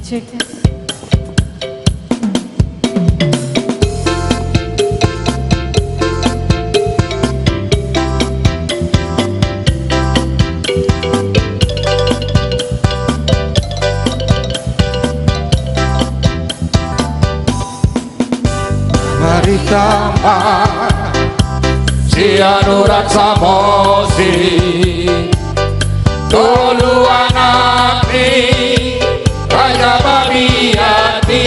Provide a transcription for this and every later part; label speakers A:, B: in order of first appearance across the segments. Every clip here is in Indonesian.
A: Cek.
B: Mari sambah si anurat samosi duluan abdi raja babi hati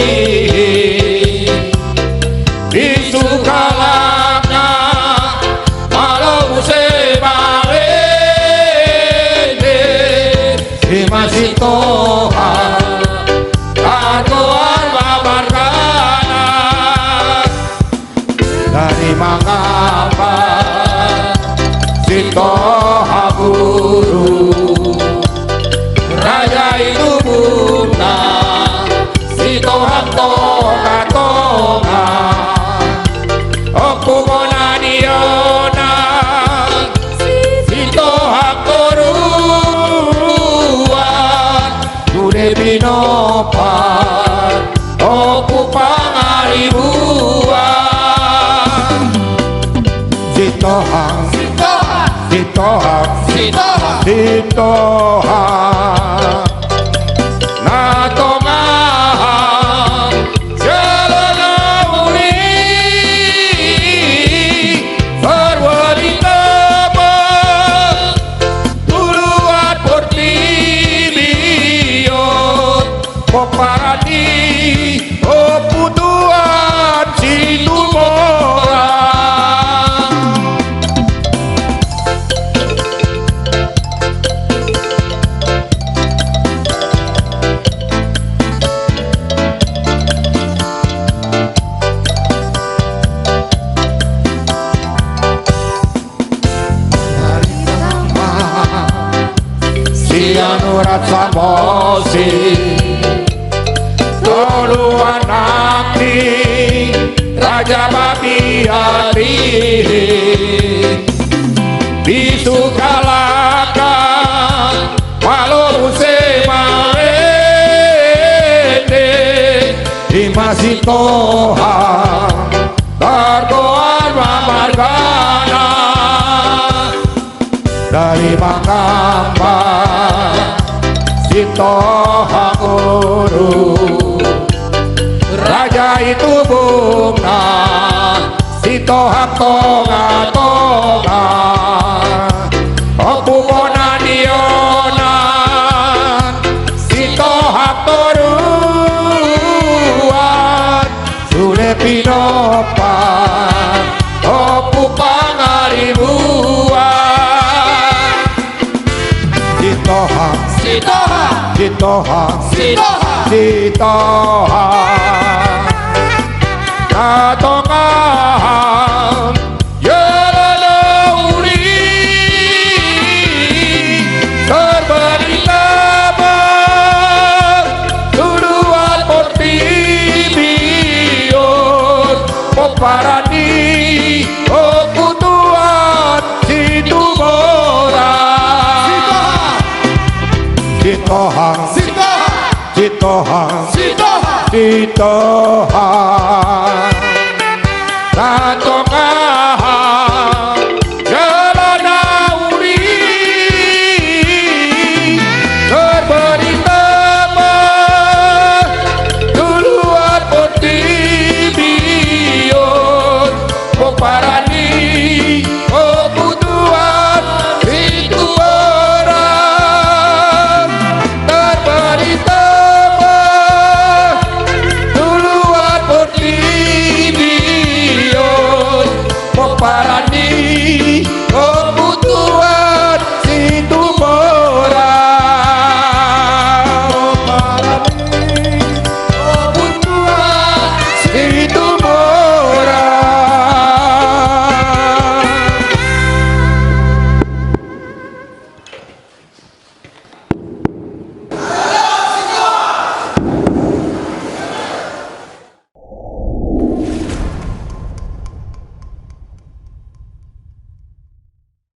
B: di sukalana malau sebarene di masih toha katoan babarkana dari mangapa si toha guru raja itu bunda si toha toga toga oku mona diona si toha koruan dude binopan oku pangaribuan si toha si toha si toha na tongahan jalana uli sarwanita tuluan portibiyot poparati oputuan si tumora anurat samosi duluan abdi raja babi hati bisukalakan walau semarene di masih toha kargoan mamargana dari mangamba si toha guru raja itu bunga si toha toga toga opu mona dionan si toha toruan sule pinopan opu pangaribuan si toha si toha si toha si toha na tongahan jalana uli terberitaban duluan portibiyot poparani okutuan si tumora si toha si toha si toha na tongahan jalana uli terberitaban duluan portibiyot poparani